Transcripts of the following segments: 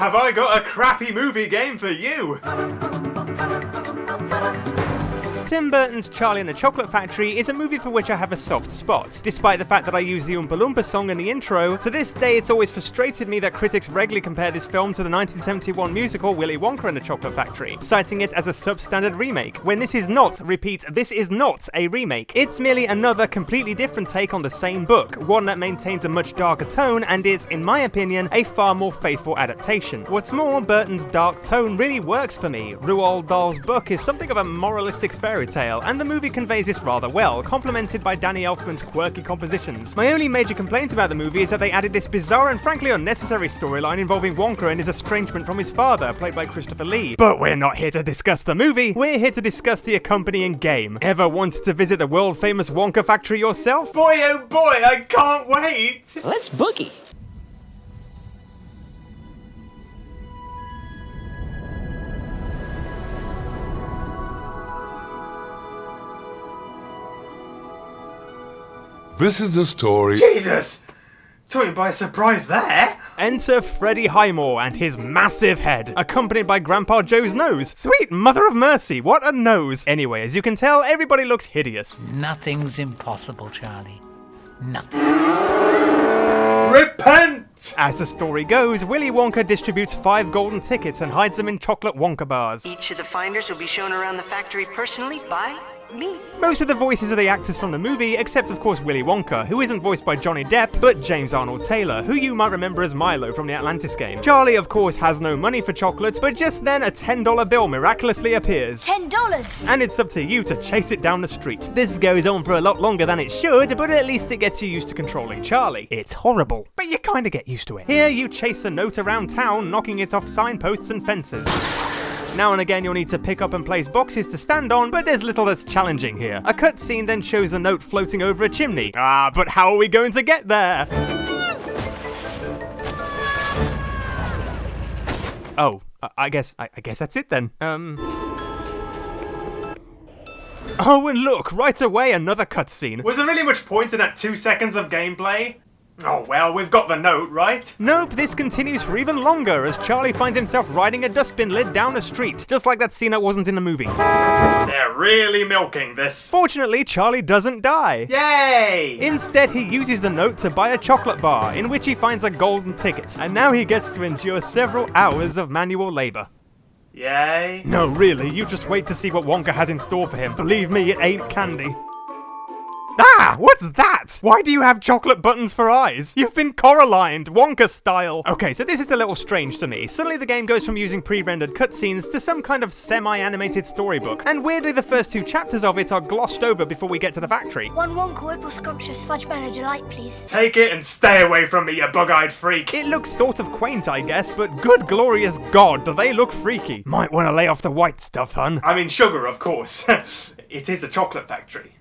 have I got a crappy movie game for you? Tim Burton's Charlie and the Chocolate Factory is a movie for which I have a soft spot. Despite the fact that I use the Oompa Loompas song in the intro, to this day it's always frustrated me that critics regularly compare this film to the 1971 musical Willy Wonka and the Chocolate Factory, citing it as a substandard remake, when this is not, repeat, this is not a remake. It's merely another completely different take on the same book, one that maintains a much darker tone and is, in my opinion, a far more faithful adaptation. What's more, Burton's dark tone really works for me. Roald Dahl's book is something of a moralistic fairy tale, and the movie conveys this rather well, complemented by Danny Elfman's quirky compositions. My only major complaint about the movie is that they added this bizarre and frankly unnecessary storyline involving Wonka and his estrangement from his father, played by Christopher Lee. But we're not here to discuss the movie, we're here to discuss the accompanying game. Ever wanted to visit the world famous Wonka factory yourself? Boy oh boy, I can't wait! Let's boogie! This is the story. Jesus! Took me by surprise there! Enter Freddie Highmore and his massive head, accompanied by Grandpa Joe's nose. Sweet mother of mercy, what a nose! Anyway, as you can tell, everybody looks hideous. Nothing's impossible, Charlie. Nothing. Repent! As the story goes, Willy Wonka distributes 5 golden tickets and hides them in chocolate Wonka bars. Each of the finders will be shown around the factory personally by me. Most of the voices are the actors from the movie, except of course Willy Wonka, who isn't voiced by Johnny Depp, but James Arnold Taylor, who you might remember as Milo from the Atlantis game. Charlie, of course, has no money for chocolates, but just then a $10 bill miraculously appears. $10! And it's up to you to chase it down the street. This goes on for a lot longer than it should, but at least it gets you used to controlling Charlie. It's horrible, but you kinda get used to it. Here, you chase a note around town, knocking it off signposts and fences. Now and again you'll need to pick up and place boxes to stand on, but there's little that's challenging here. A cutscene then shows a note floating over a chimney. Ah, but how are we going to get there? Oh, I guess that's it then. Oh, and look, right away another cutscene. Was there really much point in that 2 seconds of gameplay? Oh well, we've got the note, right? Nope, this continues for even longer as Charlie finds himself riding a dustbin lid down a street, just like that scene that wasn't in the movie. They're really milking this. Fortunately, Charlie doesn't die. Yay! Instead, he uses the note to buy a chocolate bar, in which he finds a golden ticket, and now he gets to endure several hours of manual labor. Yay? No, really, you just wait to see what Wonka has in store for him. Believe me, it ain't candy. Ah! What's that? Why do you have chocolate buttons for eyes? You've been Coralined, Wonka style. Okay, so this is a little strange to me. Suddenly the game goes from using pre-rendered cutscenes to some kind of semi-animated storybook, and weirdly the first 2 chapters of it are glossed over before we get to the factory. 1 Wonka Whipple Scrumptious Fudge Banner Delight, please. Take it and stay away from me, you bug-eyed freak. It looks sort of quaint, I guess, but good glorious God, do they look freaky. Might want to lay off the white stuff, hun. I mean sugar, of course. It is a chocolate factory.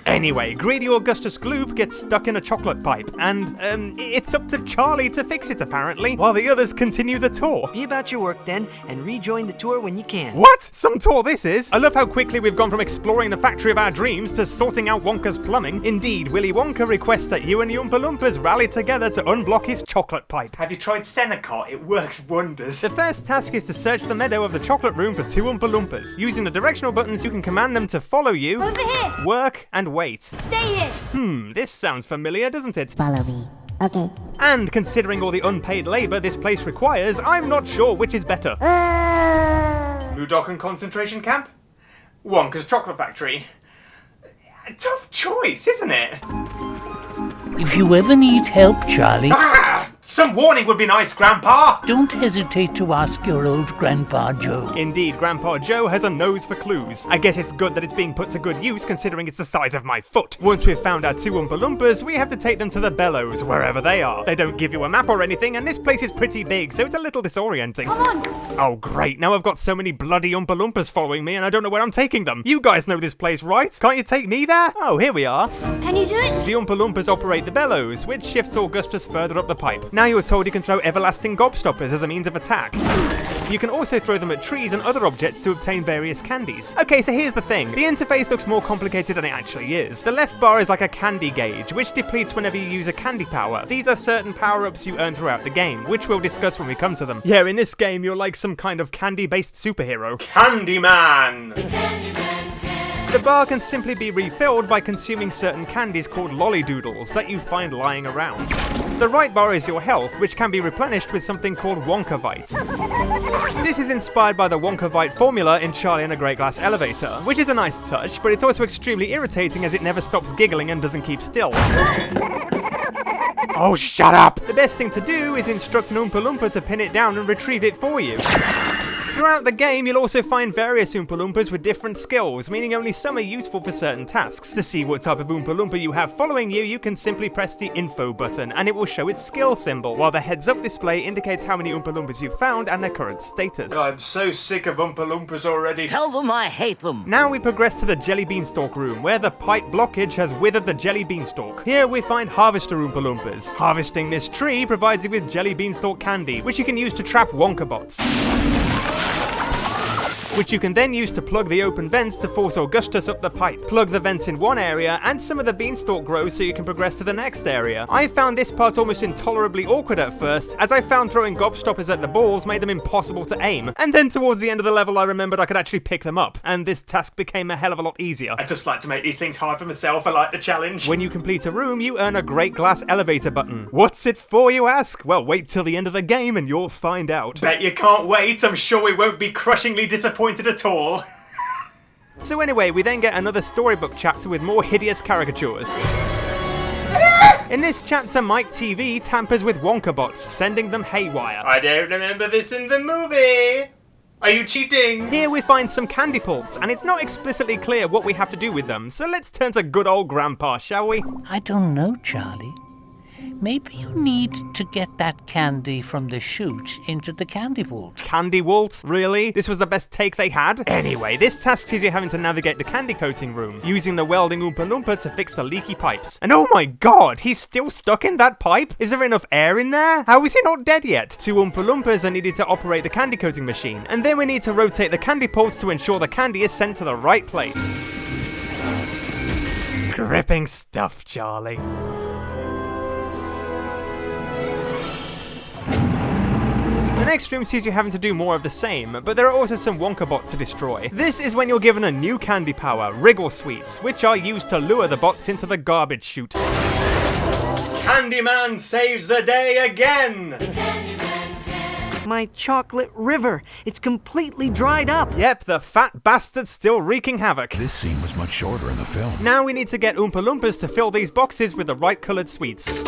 Anyway, greedy Augustus Gloop gets stuck in a chocolate pipe, and, it's up to Charlie to fix it apparently, while the others continue the tour. Be about your work then, and rejoin the tour when you can. What? Some tour this is? I love how quickly we've gone from exploring the factory of our dreams to sorting out Wonka's plumbing. Indeed, Willy Wonka requests that you and the Oompa Loompas rally together to unblock his chocolate pipe. Have you tried Senecot? It works wonders. The first task is to search the meadow of the chocolate room for 2 Oompa Loompas. Using the directional buttons, you can command them to follow you, Over here! work, and wait. Stay here! This sounds familiar, doesn't it? Follow me. Okay. And considering all the unpaid labour this place requires, I'm not sure which is better. Mudokan concentration camp? Wonka's chocolate factory? A tough choice, isn't it? If you ever need help, Charlie, Ah! Some warning would be nice, Grandpa! don't hesitate to ask your old Grandpa Joe. Indeed, Grandpa Joe has a nose for clues. I guess it's good that it's being put to good use considering it's the size of my foot. Once we've found our 2 Oompa Loompas, we have to take them to the Bellows, wherever they are. They don't give you a map or anything, and this place is pretty big, so it's a little disorienting. Come on! Oh great, now I've got so many bloody Oompa Loompas following me and I don't know where I'm taking them. You guys know this place, right? Can't you take me there? Oh, here we are. Can you do it? The Oompa Loompas operate the bellows, which shifts Augustus further up the pipe. Now you were told you can throw everlasting gobstoppers as a means of attack. You can also throw them at trees and other objects to obtain various candies. Okay, so here's the thing. The interface looks more complicated than it actually is. The left bar is like a candy gauge, which depletes whenever you use a candy power. These are certain power-ups you earn throughout the game, which we'll discuss when we come to them. Yeah, in this game, you're like some kind of candy-based superhero. Candyman! The bar can simply be refilled by consuming certain candies called lollydoodles that you find lying around. The right bar is your health, which can be replenished with something called Wonkavite. This is inspired by the Wonkavite formula in Charlie and a Great Glass Elevator, which is a nice touch, but it's also extremely irritating as it never stops giggling and doesn't keep still. Oh, shut up! The best thing to do is instruct an Oompa Loompa to pin it down and retrieve it for you. Throughout the game, you'll also find various Oompa Loompas with different skills, meaning only some are useful for certain tasks. To see what type of Oompa Loompa you have following you, you can simply press the info button, and it will show its skill symbol, while the heads-up display indicates how many Oompa Loompas you've found and their current status. I'm so sick of Oompa Loompas already. Tell them I hate them. Now we progress to the Jelly Beanstalk room, where the pipe blockage has withered the Jelly Beanstalk. Here we find Harvester Oompa Loompas. Harvesting this tree provides you with Jelly Beanstalk candy, which you can use to trap Wonka bots, which you can then use to plug the open vents to force Augustus up the pipe. Plug the vents in one area, and some of the beanstalk grows so you can progress to the next area. I found this part almost intolerably awkward at first, as I found throwing gobstoppers at the balls made them impossible to aim, and then towards the end of the level I remembered I could actually pick them up, and this task became a hell of a lot easier. I just like to make these things hard for myself. I like the challenge. When you complete a room, you earn a Great Glass Elevator button. What's it for, you ask? Well, wait till the end of the game and you'll find out. Bet you can't wait. I'm sure we won't be crushingly disappointed at all. So anyway, we then get another storybook chapter with more hideous caricatures. In this chapter, Mike TV tampers with Wonka bots, sending them haywire. I don't remember this in the movie. Are you cheating? Here we find some candy pulps, and it's not explicitly clear what we have to do with them, so let's turn to good old Grandpa, shall we? I don't know, Charlie. Maybe you need to get that candy from the chute into the candy vault. Candy vault? Really? This was the best take they had? Anyway, this task sees you having to navigate the candy coating room, using the welding Oompa Loompa to fix the leaky pipes. And oh my god, he's still stuck in that pipe? Is there enough air in there? How is he not dead yet? 2 Oompa Loompas are needed to operate the candy coating machine, and then we need to rotate the candy pulps to ensure the candy is sent to the right place. Gripping stuff, Charlie. The next room sees you having to do more of the same, but there are also some Wonka bots to destroy. This is when you're given a new candy power, Wriggle Sweets, which are used to lure the bots into the garbage chute. Candyman saves the day again! My chocolate river. It's completely dried up. Yep, the fat bastard's still wreaking havoc. This scene was much shorter in the film. Now we need to get Oompa Loompas to fill these boxes with the right coloured sweets.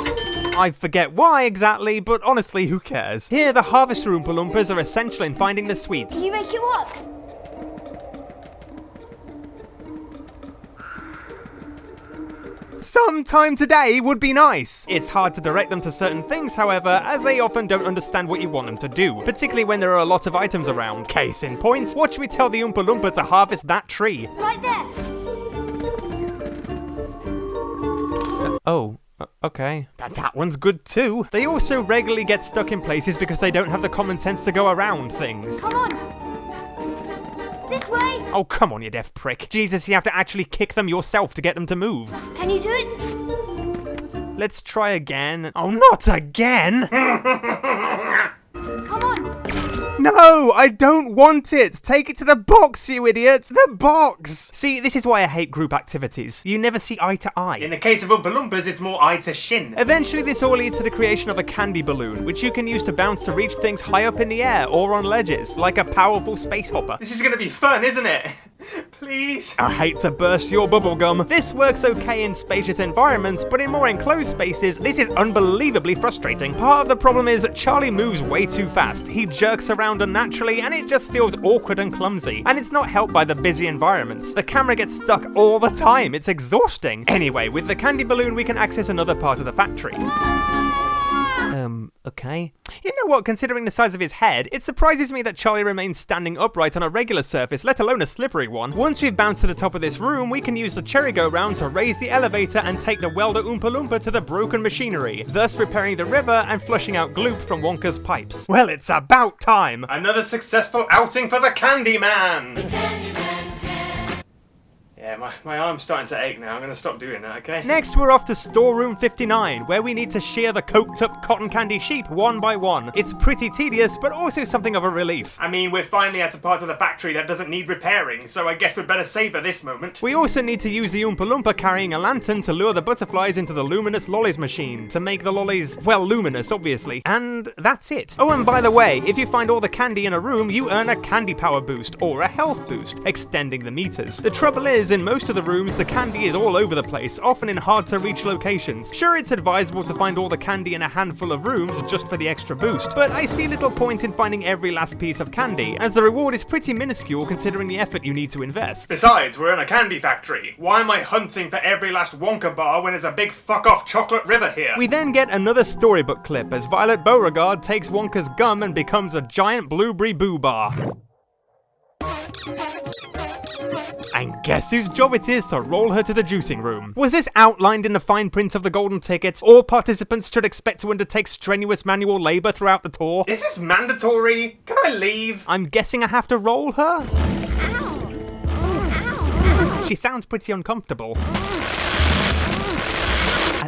I forget why exactly, but honestly, who cares? Here, the Harvester Oompa Loompas are essential in finding the sweets. Can you make it work? Sometime today would be nice. It's hard to direct them to certain things, however, as they often don't understand what you want them to do, particularly when there are a lot of items around. Case in point, what should we tell the Oompa Loompa to harvest that tree? Right there. Okay. That one's good too. They also regularly get stuck in places because they don't have the common sense to go around things. Come on. This way. Oh, come on, you deaf prick. Jesus, you have to actually kick them yourself to get them to move. Can you do it? Let's try again. Oh, not again! Come on. No, I don't want it! Take it to the box, you idiot! The box! See, this is why I hate group activities. You never see eye to eye. In the case of Oompa Loompas, it's more eye to shin. Eventually, this all leads to the creation of a candy balloon, which you can use to bounce to reach things high up in the air or on ledges, like a powerful space hopper. This is gonna be fun, isn't it? Please. I hate to burst your bubblegum. This works okay in spacious environments, but in more enclosed spaces, this is unbelievably frustrating. Part of the problem is that Charlie moves way too fast. He jerks around unnaturally, and it just feels awkward and clumsy. And it's not helped by the busy environments. The camera gets stuck all the time. It's exhausting. Anyway, with the candy balloon, we can access another part of the factory. Okay. You know what, considering the size of his head, it surprises me that Charlie remains standing upright on a regular surface, let alone a slippery one. Once we've bounced to the top of this room, we can use the cherry-go-round to raise the elevator and take the welder Oompa Loompa to the broken machinery, thus repairing the river and flushing out gloop from Wonka's pipes. Well, it's about time! Another successful outing for the Candy Man! Yeah, my arm's starting to ache now. I'm gonna stop doing that, okay? Next, we're off to Storeroom 59, where we need to shear the coked-up cotton candy sheep one by one. It's pretty tedious, but also something of a relief. I mean, we're finally at a part of the factory that doesn't need repairing, so I guess we'd better savor this moment. We also need to use the Oompa Loompa carrying a lantern to lure the butterflies into the luminous lollies machine, to make the lollies, well, luminous, obviously. And that's it. Oh, and by the way, if you find all the candy in a room, you earn a candy power boost, or a health boost, extending the meters. The trouble is, in most of the rooms, the candy is all over the place, often in hard-to-reach locations. Sure, it's advisable to find all the candy in a handful of rooms just for the extra boost, but I see little point in finding every last piece of candy, as the reward is pretty minuscule considering the effort you need to invest. Besides, we're in a candy factory. Why am I hunting for every last Wonka bar when there's a big fuck-off chocolate river here? We then get another storybook clip as Violet Beauregard takes Wonka's gum and becomes a giant blueberry boo bar. And guess whose job it is to roll her to the juicing room? Was this outlined in the fine print of the golden ticket? All participants should expect to undertake strenuous manual labour throughout the tour. Is this mandatory? Can I leave? I'm guessing I have to roll her? Ow. Ow. She sounds pretty uncomfortable.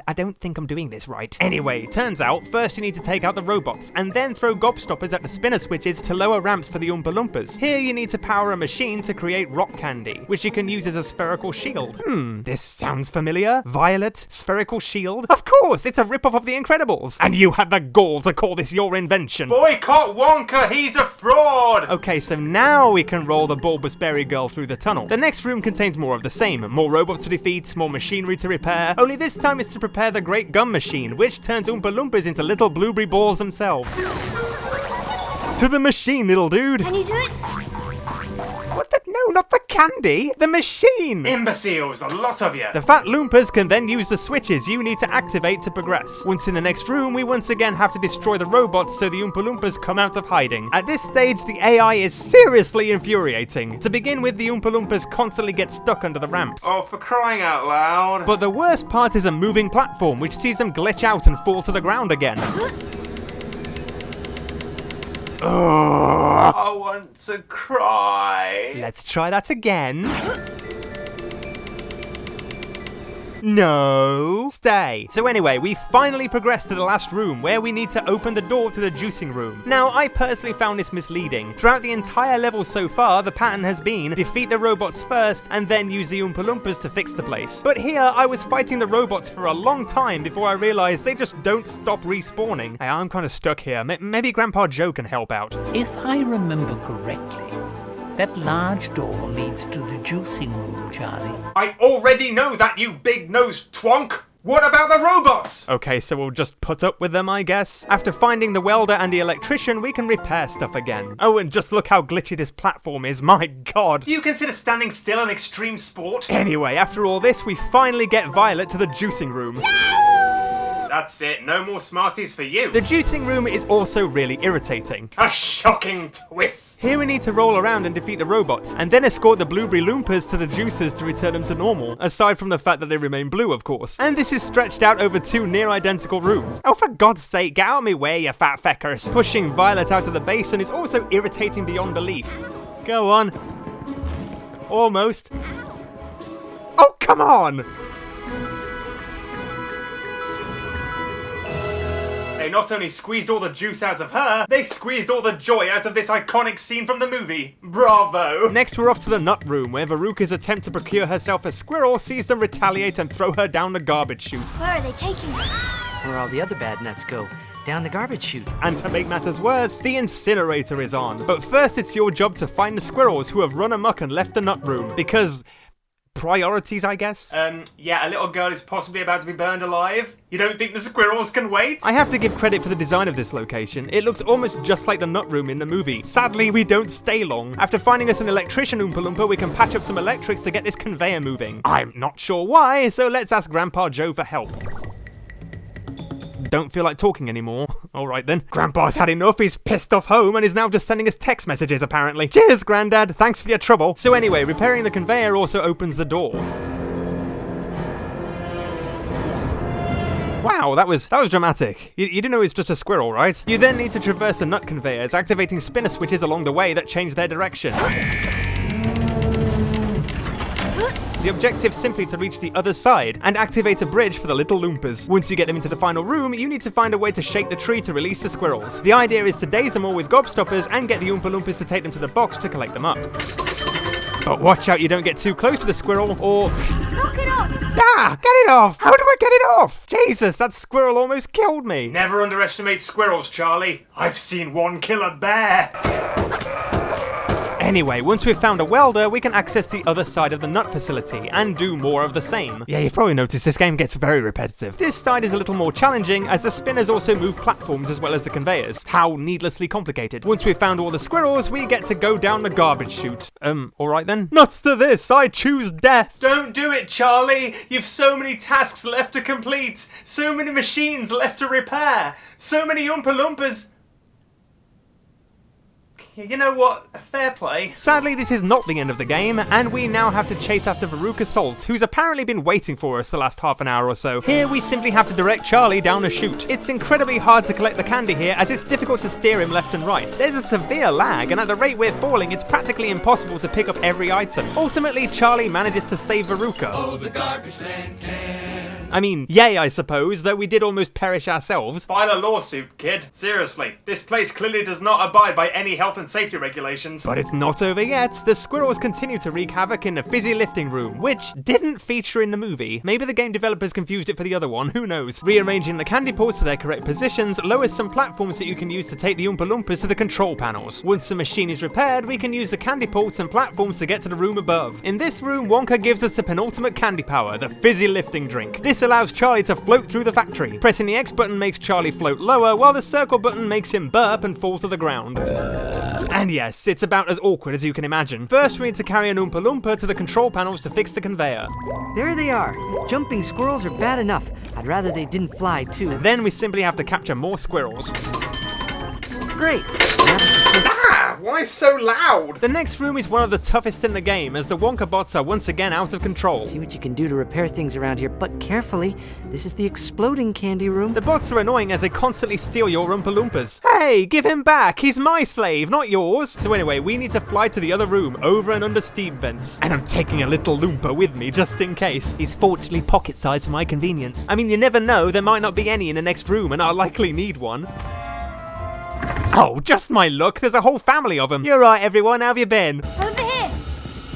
I don't think I'm doing this right. Anyway, turns out, first you need to take out the robots, and then throw gobstoppers at the spinner switches to lower ramps for the Oompa Loompas. Here you need to power a machine to create rock candy, which you can use as a spherical shield. This sounds familiar. Violet, spherical shield? Of course, it's a rip-off of The Incredibles! And you had the gall to call this your invention! Boycott Wonka, he's a fraud! Okay, so now we can roll the bulbous berry girl through the tunnel. The next room contains more of the same. More robots to defeat, more machinery to repair, only this time it's to prepare the great gum machine, which turns Oompa Loompas into little blueberry balls themselves. To the machine, little dude! Can you do it? What the? No, not the candy! The machine! Imbeciles, a lot of you! The fat Loompas can then use the switches you need to activate to progress. Once in the next room, we once again have to destroy the robots so the Oompa Loompas come out of hiding. At this stage, the AI is seriously infuriating. To begin with, the Oompa Loompas constantly get stuck under the ramps. Oh, for crying out loud. But the worst part is a moving platform, which sees them glitch out and fall to the ground again. I want to cry. Let's try that again. No. Stay. So anyway, we finally progressed to the last room, where we need to open the door to the juicing room. Now, I personally found this misleading. Throughout the entire level so far, the pattern has been defeat the robots first, and then use the Oompa Loompas to fix the place. But here, I was fighting the robots for a long time before I realised they just don't stop respawning. Hey, I'm kind of stuck here. Maybe Grandpa Joe can help out. If I remember correctly, that large door leads to the juicing room, Charlie. I already know that, you big-nosed twonk! What about the robots? Okay, so we'll just put up with them, I guess. After finding the welder and the electrician, we can repair stuff again. Oh, and just look how glitchy this platform is, my god. Do you consider standing still an extreme sport? Anyway, after all this, we finally get Violet to the juicing room. That's it, no more Smarties for you. The juicing room is also really irritating. A shocking twist. Here we need to roll around and defeat the robots, and then escort the blueberry Loompas to the juicers to return them to normal, aside from the fact that they remain blue, of course. And this is stretched out over 2 near-identical rooms. Oh, for God's sake, get out of my way, you fat feckers. Pushing Violet out of the basin is also irritating beyond belief. Go on. Almost. Oh, come on! They not only squeezed all the juice out of her, they squeezed all the joy out of this iconic scene from the movie. Bravo! Next, we're off to the nut room, where Veruca's attempt to procure herself a squirrel sees them retaliate and throw her down the garbage chute. Where are they taking her? Where all the other bad nuts go. Down the garbage chute. And to make matters worse, the incinerator is on. But first, it's your job to find the squirrels who have run amok and left the nut room, because priorities, I guess? Yeah, a little girl is possibly about to be burned alive. You don't think the squirrels can wait? I have to give credit for the design of this location. It looks almost just like the nut room in the movie. Sadly, we don't stay long. After finding us an electrician Oompa Loompa, we can patch up some electrics to get this conveyor moving. I'm not sure why, so let's ask Grandpa Joe for help. don't feel like talking anymore. Alright then. Grandpa's had enough, he's pissed off home and is now just sending us text messages apparently. Cheers, Grandad, thanks for your trouble. So anyway, repairing the conveyor also opens the door. Wow, that was dramatic. You didn't know it was just a squirrel, right? You then need to traverse the nut conveyors, activating spinner switches along the way that change their direction. The objective simply to reach the other side and activate a bridge for the little Loompas. Once you get them into the final room, you need to find a way to shake the tree to release the squirrels. The idea is to daze them all with gobstoppers and get the Oompa Loompas to take them to the box to collect them up. But watch out you don't get too close to the squirrel or... Knock it off! Ah! Get it off! How do I get it off? Jesus, that squirrel almost killed me! Never underestimate squirrels, Charlie. I've seen one kill a bear. Anyway, once we've found a welder, we can access the other side of the nut facility and do more of the same. Yeah, you've probably noticed this game gets very repetitive. This side is a little more challenging as the spinners also move platforms as well as the conveyors. How needlessly complicated. Once we've found all the squirrels, we get to go down the garbage chute. Alright then. Nuts to this, I choose death! Don't do it, Charlie! You've so many tasks left to complete! So many machines left to repair! So many Oompa Loompas... You know what? Fair play. Sadly, this is not the end of the game, and we now have to chase after Veruca Salt, who's apparently been waiting for us the last half an hour or so. Here, we simply have to direct Charlie down a chute. It's incredibly hard to collect the candy here, as it's difficult to steer him left and right. There's a severe lag, and at the rate we're falling, it's practically impossible to pick up every item. Ultimately, Charlie manages to save Veruca. Oh, the garbage man can. I mean, yay, I suppose, though we did almost perish ourselves. File a lawsuit, kid. Seriously, this place clearly does not abide by any health and safety regulations. But it's not over yet. The squirrels continue to wreak havoc in the Fizzy lifting room, which didn't feature in the movie. Maybe the game developers confused it for the other one, who knows? Rearranging the candy pots to their correct positions lowers some platforms that you can use to take the Oompa Loompas to the control panels. Once the machine is repaired, we can use the candy pots and platforms to get to the room above. In this room, Wonka gives us the penultimate candy power, the Fizzy lifting drink. This allows Charlie to float through the factory. Pressing the X button makes Charlie float lower, while the circle button makes him burp and fall to the ground. And yes, it's about as awkward as you can imagine. First, we need to carry an Oompa Loompa to the control panels to fix the conveyor. There they are. Jumping squirrels are bad enough. I'd rather they didn't fly, too. And then we simply have to capture more squirrels. Great. Ah! Why so loud? The next room is one of the toughest in the game, as the Wonka bots are once again out of control. See what you can do to repair things around here, but carefully. This is the exploding candy room. The bots are annoying as they constantly steal your Oompa Loompas. Hey, give him back! He's my slave, not yours! So anyway, we need to fly to the other room, over and under steam vents. And I'm taking a little Loompa with me, just in case. He's fortunately pocket-sized for my convenience. I mean, you never know, there might not be any in the next room, and I'll likely need one. Oh, just my luck, there's a whole family of them. You're right, everyone, how have you been? Over here!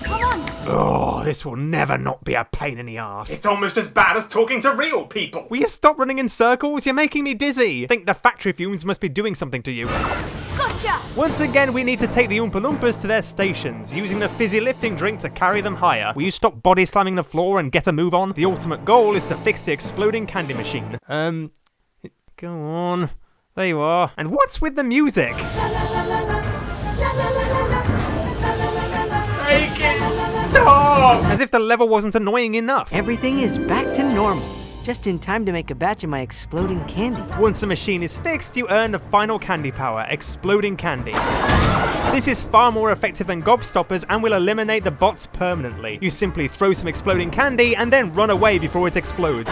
Come on! Oh, this will never not be a pain in the arse. It's almost as bad as talking to real people. Will you stop running in circles? You're making me dizzy. I think the factory fumes must be doing something to you. Gotcha! Once again, we need to take the Oompa Loompas to their stations, using the Fizzy lifting drink to carry them higher. Will you stop body slamming the floor and get a move on? The ultimate goal is to fix the exploding candy machine. Go on. There you are. And what's with the music? Make it stop! As if the level wasn't annoying enough. Everything is back to normal. Just in time to make a batch of my exploding candy. Once the machine is fixed, you earn the final candy power, exploding candy. This is far more effective than gobstoppers and will eliminate the bots permanently. You simply throw some exploding candy and then run away before it explodes.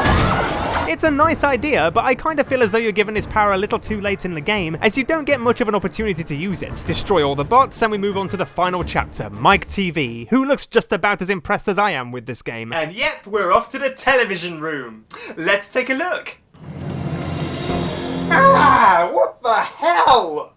It's a nice idea, but I kind of feel as though you're given this power a little too late in the game, as you don't get much of an opportunity to use it. Destroy all the bots and we move on to the final chapter, Mike TV, who looks just about as impressed as I am with this game. And yep, we're off to the television room. Let's take a look. Ah, what the hell?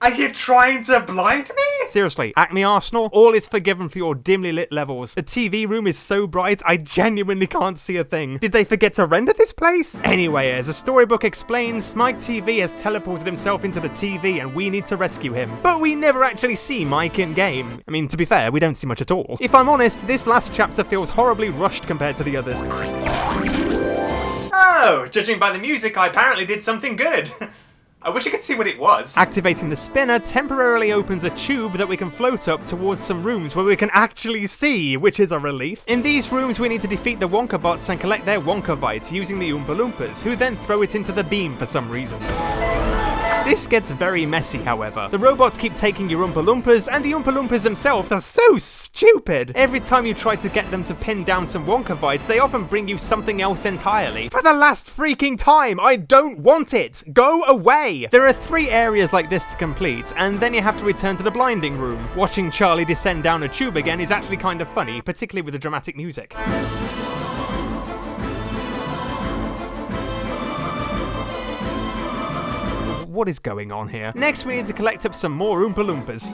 Are you trying to blind me? Seriously, Acme Arsenal, all is forgiven for your dimly lit levels. The TV room is so bright, I genuinely can't see a thing. Did they forget to render this place? Anyway, as the storybook explains, Mike TV has teleported himself into the TV and we need to rescue him. But we never actually see Mike in game. I mean, to be fair, we don't see much at all. If I'm honest, this last chapter feels horribly rushed compared to the others. Oh, judging by the music, I apparently did something good. I wish I could see what it was. Activating the spinner temporarily opens a tube that we can float up towards some rooms where we can actually see, which is a relief. In these rooms we need to defeat the Wonka bots and collect their Wonka Bites using the Oompa Loompas, who then throw it into the beam for some reason. This gets very messy, however. The robots keep taking your Oompa Loompas, and the Oompa Loompas themselves are so stupid! Every time you try to get them to pin down some Wonka Bites, they often bring you something else entirely. For the last freaking time, I don't want it! Go away! There are 3 areas like this to complete, and then you have to return to the blinding room. Watching Charlie descend down a tube again is actually kind of funny, particularly with the dramatic music. What is going on here? Next we need to collect up some more Oompa Loompas.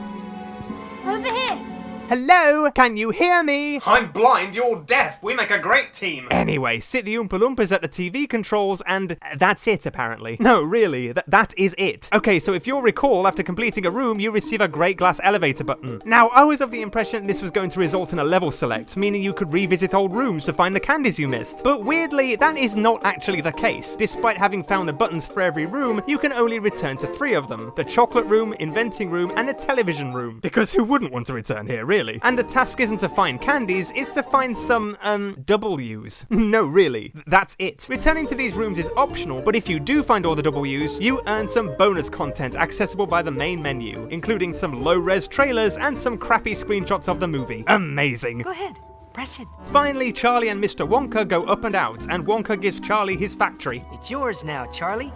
Over here. Hello? Can you hear me? I'm blind, you're deaf. We make a great team. Anyway, sit the Oompa Loompas at the TV controls and that's it, apparently. No, really, that is it. Okay, so if you'll recall, after completing a room, you receive a great glass elevator button. Now, I was of the impression this was going to result in a level select, meaning you could revisit old rooms to find the candies you missed. But weirdly, that is not actually the case. Despite having found the buttons for every room, you can only return to 3 of them. The chocolate room, inventing room, and a television room. Because who wouldn't want to return here, really? And the task isn't to find candies, it's to find some, W's. No, really, that's it. Returning to these rooms is optional, but if you do find all the W's, you earn some bonus content accessible by the main menu, including some low-res trailers and some crappy screenshots of the movie. Amazing. Go ahead. Press it. Finally, Charlie and Mr. Wonka go up and out, and Wonka gives Charlie his factory. It's yours now, Charlie.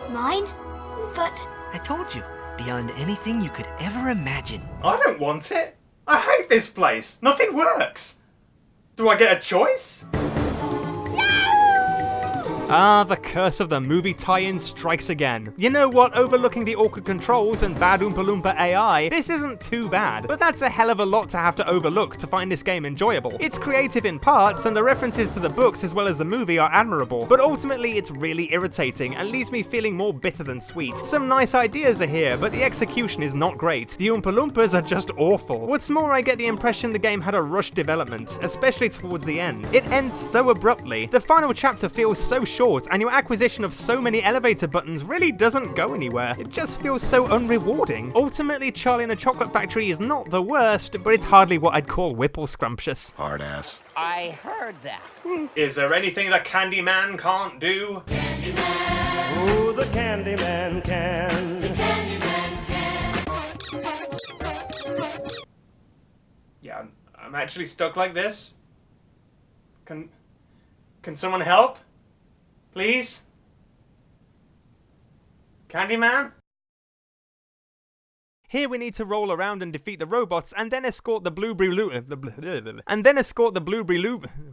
Mine? But I told you. Beyond anything you could ever imagine. I don't want it. I hate this place. Nothing works. Do I get a choice? Ah, the curse of the movie tie-in strikes again. You know what, overlooking the awkward controls and bad Oompa Loompa AI, this isn't too bad, but that's a hell of a lot to have to overlook to find this game enjoyable. It's creative in parts, and the references to the books as well as the movie are admirable, but ultimately it's really irritating and leaves me feeling more bitter than sweet. Some nice ideas are here, but the execution is not great. The Oompa Loompas are just awful. What's more, I get the impression the game had a rushed development, especially towards the end. It ends so abruptly. The final chapter feels so short, and your acquisition of so many elevator buttons really doesn't go anywhere. It just feels so unrewarding. Ultimately, Charlie and the Chocolate Factory is not the worst, but it's hardly what I'd call whipple scrumptious. Hard ass. I heard that. Is there anything the Candyman can't do? Oh, the Candyman can. The Candyman can. Yeah, I'm actually stuck like this. Can someone help? Please? Candyman? Here we need to roll around and defeat the robots, and then escort the blueberry loop. Oh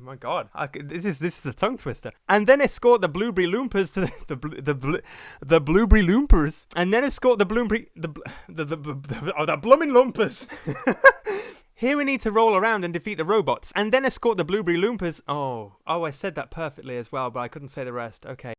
my god, this is a tongue twister. And then escort the blueberry loompas to the blueberry loompas, and then escort the blueberry the blooming loompas. Here we need to roll around and defeat the robots, and then escort the blueberry loompas. Oh, I said that perfectly as well, but I couldn't say the rest. Okay.